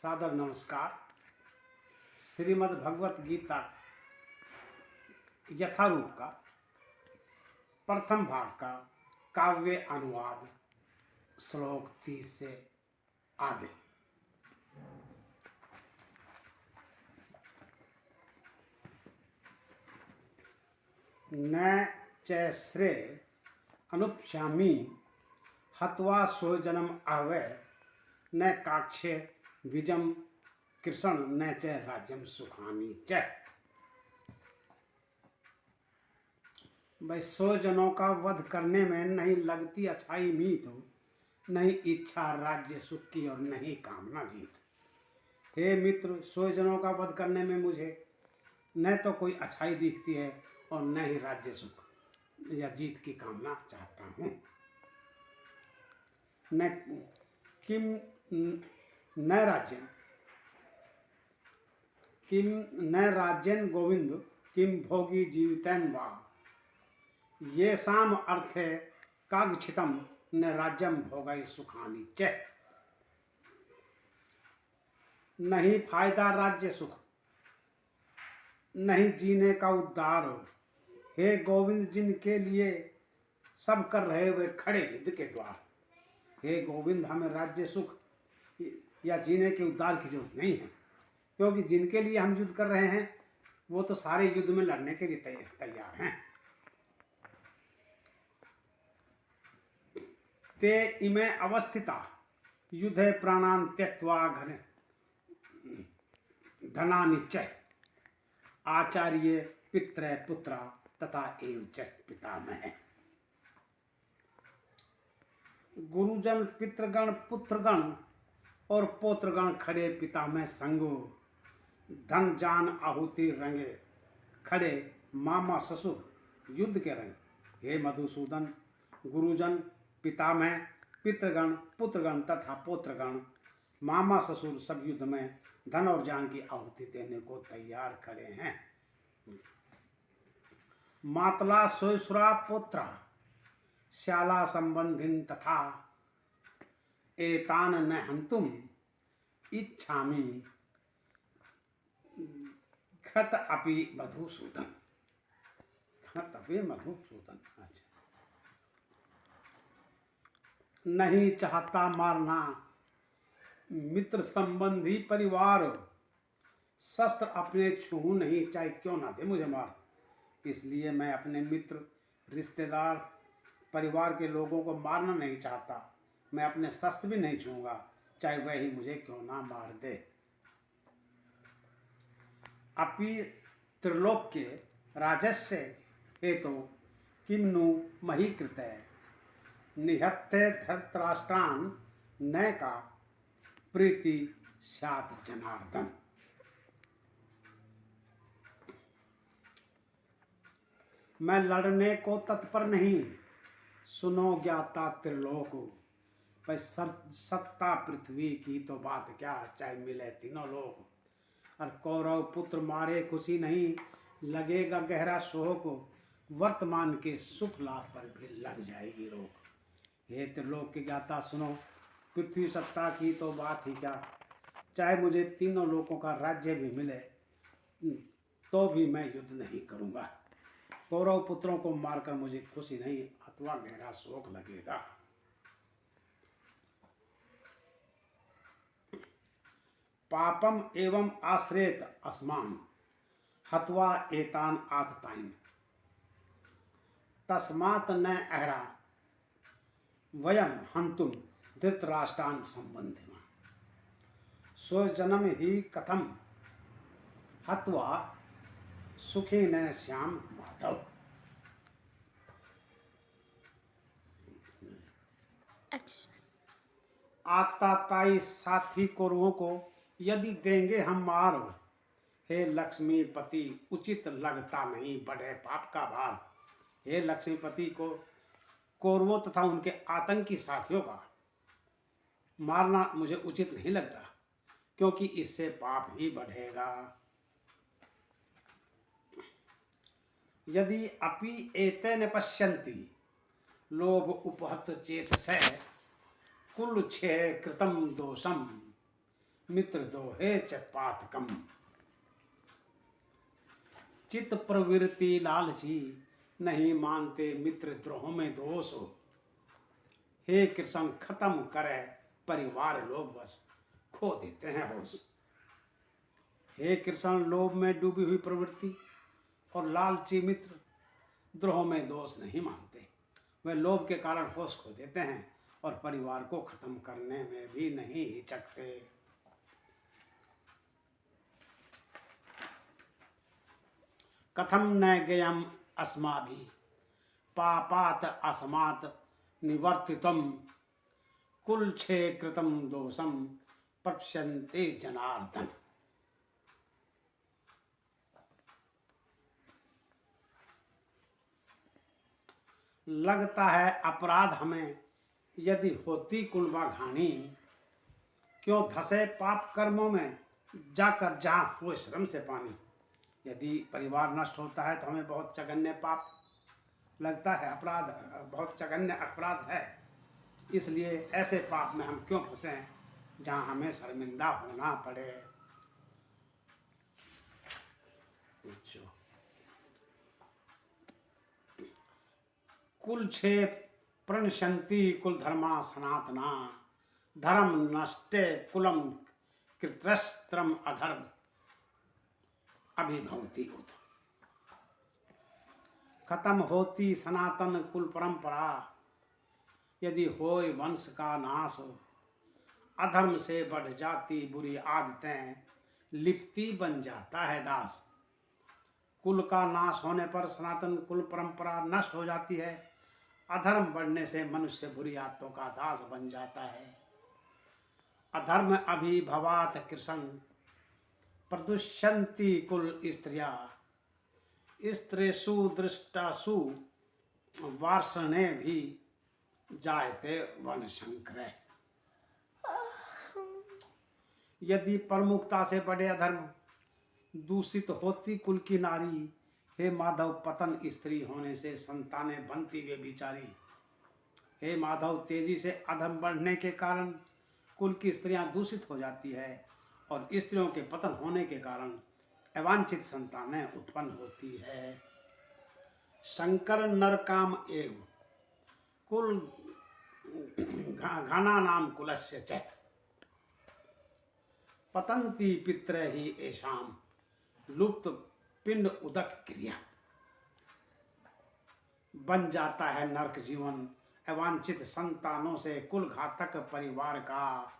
सादर नमस्कार। श्रीमद् भगवत गीता यथारूप का प्रथम भाग का काव्य अनुवाद श्लोक 30 से आगे। न चैश्रे अनुप्स्यामि हत्वा स्वजनम आवे न काक्षे विजम कृष्ण न च राज्यम सुखानी च। भाई स्वजनों का वध करने में नहीं लगती अच्छाई मीत हो, नहीं इच्छा राज्य सुख की और नहीं कामना जीत। हे मित्र, स्वजनों का वध करने में मुझे न तो कोई अच्छाई दिखती है और न ही राज्य सुख या जीत की कामना चाहता हूँ। न किम न राज्यम किम न राज्यन गोविंद किम भोगी जीवितैन वा ये शाम अर्थे कागक्षितम न राज्यम भोगई सुखानी च। नहीं फायदा राज्य सुख, नहीं जीने का उद्धार हो। हे गोविंद, जिनके लिए सब कर रहे वे खड़े युद्ध के द्वार। हे गोविंद, हमें राज्य सुख या जीने के उद्धार की जरूरत नहीं है, क्योंकि जिनके लिए हम युद्ध कर रहे हैं वो तो सारे युद्ध में लड़ने के लिए तैयार हैं। ते इमे अवस्थिता युद्धे प्राणान त्यक्त्वा घने धनानिश्चय आचार्य पित्र पुत्रा तथा एव च पितामह। गुरुजन पितृगण पुत्रगण और पौत्रगण खड़े पितामह संगो। धन जान आहुति रंगे खड़े मामा ससुर युद्ध के रंग। हे मधुसूदन, गुरुजन पितामह पितृगण पुत्रगण तथा पौत्रगण मामा ससुर सब युद्ध में धन और जान की आहुति देने को तैयार खड़े हैं। मातला सोयसुरा पुत्रा श्याला संबंधिन तथा एतान न हंतुम इच्छामि खत अपि मधुसूदन। खत अपि मधुसूदन। अच्छा, नहीं चाहता मारना मित्र संबंधी परिवार, शस्त्र अपने छू नहीं चाहे क्यों ना दे मुझे मार। इसलिए मैं अपने मित्र रिश्तेदार परिवार के लोगों को मारना नहीं चाहता। मैं अपने शस्त्र भी नहीं छूंगा, चाहे वह ही मुझे क्यों ना मार दे। अपि त्रिलोक्य राजस्य हेतु किम्नु मही कृतः निहत्य धृतराष्ट्रान् न का प्रीति स्यात् जनार्दन। मैं लड़ने को तत्पर नहीं, सुनो ज्ञाता त्रिलोक। पर सत्ता पृथ्वी की तो बात क्या, चाहे मिले तीनों लोग। और कौरव पुत्र मारे खुशी नहीं, लगेगा गहरा शोक। वर्तमान के सुख लाभ पर भी लग जाएगी रोक। हे त्रिलोक के ज्ञाता सुनो, पृथ्वी सत्ता की तो बात ही क्या, चाहे मुझे तीनों लोगों का राज्य भी मिले तो भी मैं युद्ध नहीं करूंगा। कौरव पुत्रों को मारकर मुझे खुशी नहीं अथवा गहरा शोक लगेगा। पापम एवं आश्रेत अस्मान हत्वा एतान आतताइन तस्मात् न अहरा वयम हंतुम धृतराष्ट्रान् संबंधिमा। स्वजनम ही कथम हत्वा सुखे न श्याम माधव। आताताई साथी कौरवों को यदि देंगे हम मार, हे लक्ष्मीपति उचित लगता नहीं बढ़े पाप का भार। हे लक्ष्मीपति को कौरवों तथा उनके आतंकी साथियों का मारना मुझे उचित नहीं लगता, क्योंकि इससे पाप ही बढ़ेगा। यदि अपि एते न पश्यन्ति लोभ उपहत चेतसः कुल क्षय कृतम दोषम मित्र दोहे च पातकम। चित प्रवृत्ति लालची, नहीं मानते मित्र द्रोह में दोष। हे कृष्ण खत्म करे परिवार लोभ बस, खो देते हैं होश। हे कृष्ण लोभ में डूबी हुई प्रवृत्ति और लालची मित्र द्रोह में दोष नहीं मानते। वे लोभ के कारण होश खो देते हैं और परिवार को खत्म करने में भी नहीं हिचकते। कथम न ज्ञेयम् अस्माभिः पापात् अस्मात् निवर्तितम् कुलक्षे कृतं दोषं प्रप्स्यन्ते जनार्दन। लगता है अपराध हमें यदि होती कुलवा घानी, क्यों धसे पाप कर्मों में जाकर जहाँ हो श्रम से पानी। यदि परिवार नष्ट होता है तो हमें बहुत जघन्य पाप लगता है, अपराध बहुत जघन्य अपराध है, इसलिए ऐसे पाप में हम क्यों फंसे जहाँ हमें शर्मिंदा होना पड़े। कुल छे प्रणशंति कुल धर्मा सनातना, धर्म नष्टे कुलम कृतस्त्रम अधर्म अभिभवती उत। खत्म होती सनातन कुल परंपरा, यदि होय वंश का नाश। अधर्म से बढ़ जाती बुरी आदतें, लिप्ति बन जाता है दास। कुल का नाश होने पर सनातन कुल परंपरा नष्ट हो जाती है। अधर्म बढ़ने से मनुष्य बुरी आदतों का दास बन जाता है। अधर्म अभिभवात कृष्ण प्रदुष्यन्ति कुल स्त्रिया, स्त्रीषु दृष्टासु वार्षणे भी जायते वर्णशंकर। यदि प्रमुखता से बड़े अधर्म दूषित होती कुल की नारी, हे माधव पतन स्त्री होने से संतानें बनती वे बिचारी। हे माधव तेजी से अधर्म बढ़ने के कारण कुल की स्त्रियां दूषित हो जाती है और स्त्रियों के पतन होने के कारण अवांछित संतानें उत्पन्न होती है। शंकर नर काम एव कुल घाना नाम कुलस्य च, पतंती पित्र ही एषाम लुप्त पिंड उदक क्रिया। बन जाता है नरक जीवन अवांछित संतानों से, कुल घातक परिवार का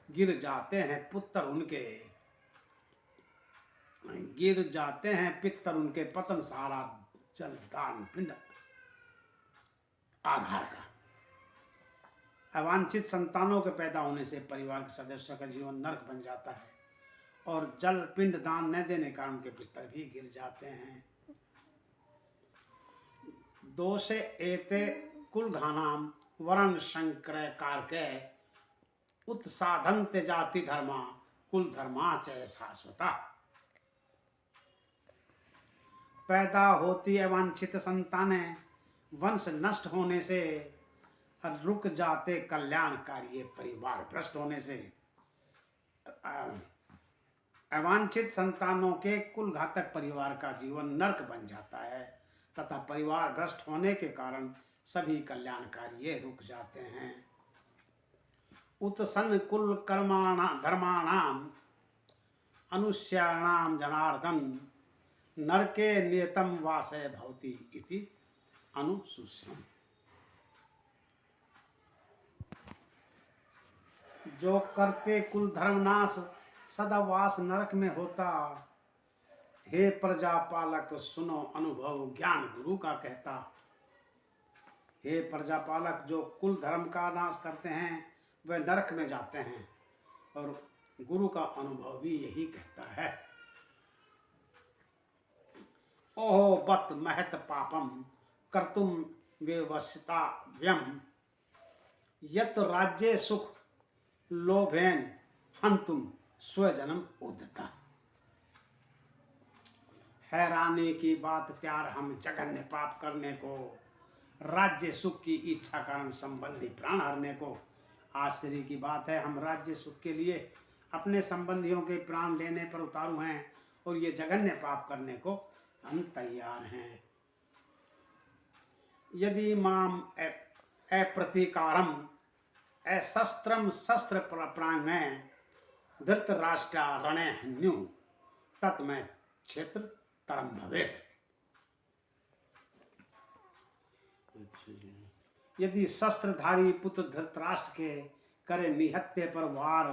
गिर जाते हैं पुत्र उनके, गिर जाते हैं पितर उनके, पतन सारा जल दान पिंड आधार का। अवांछित संतानों के पैदा होने से परिवार के सदस्यों का जीवन नरक बन जाता है और जल पिंड दान न देने कारण उनके पितर भी गिर जाते हैं। दोषे एते कुल घानाम वरण शंकर कारके उत्साधन्ते जाति धर्मा कुल धर्मा च शाश्वता। पैदा होती अवांछित संतानें वंश नष्ट होने से, रुक जाते कल्याणकारी परिवार भ्रष्ट होने से। अवांछित संतानों के कुल घातक परिवार का जीवन नरक बन जाता है तथा परिवार भ्रष्ट होने के कारण सभी कल्याणकारी रुक जाते हैं। उत्सन्न कुल कर्माणा धर्माणाम अनुष्याणाम जनार्दन, नरके नियतम वासय भवति इति अनुसूश्रम। जो करते कुल धर्मनाश सदा वास नरक में होता। हे प्रजापालक सुनो अनुभव ज्ञान गुरु का कहता। हे प्रजापालक जो कुल धर्म का नाश करते हैं वे नरक में जाते हैं और गुरु का अनुभव भी यही कहता है। ओहो बत महत पापम कर्तुम व्यवसिताव्यम, यत राज्ये सुख लोभेन हंतुम स्वजनम उद्धता। हैरानी की बात त्यार हम जघन्य पाप करने को, राज्य सुख की इच्छा कारण संबंधी प्राण हरने को। आश्चर्य की बात है हम राज्य सुख के लिए अपने संबंधियों के प्राण लेने पर उतारू हैं और ये जघन्य पाप करने को हम तैयार हैं। यदि माम अप्रतीकारम अशस्त्रम शस्त्र प्राण धृतराष्ट्र रणे हन्यु तत्मय क्षेत्र तरम भवेत। यदि शस्त्रधारी पुत्र धृतराष्ट्र के करे निहत्थे पर वार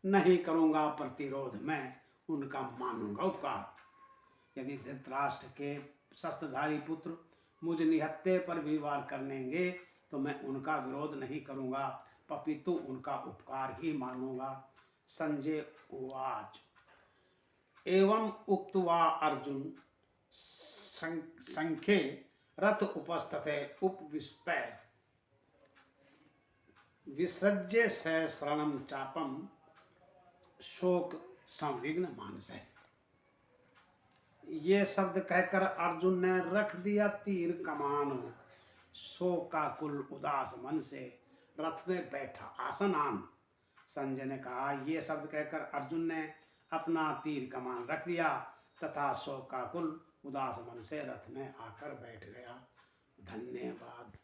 नहीं करूंगा प्रतिरोध में उनका मानूंगा उपकार। यदि धृतराष्ट्र के शस्त्रधारी पुत्र मुझ निहत्थे पर भी वार करेंगे तो मैं उनका विरोध नहीं करूंगा, अपितु उनका उपकार ही मानूंगा। संजय उवाच एवं उक्त्वा अर्जुन संख्ये रथ उपस्थिते उपविष्टः विसृज्य सहस्रणं चापम शोक संविघ्न मानसः। ये शब्द कहकर अर्जुन ने रख दिया तीर कमान, शोकाकुल उदास मन से रथ में बैठा आसनान। संजय ने कहा, ये शब्द कहकर अर्जुन ने अपना तीर कमान रख दिया तथा शोकाकुल उदास मन से रथ में आकर बैठ गया। धन्यवाद।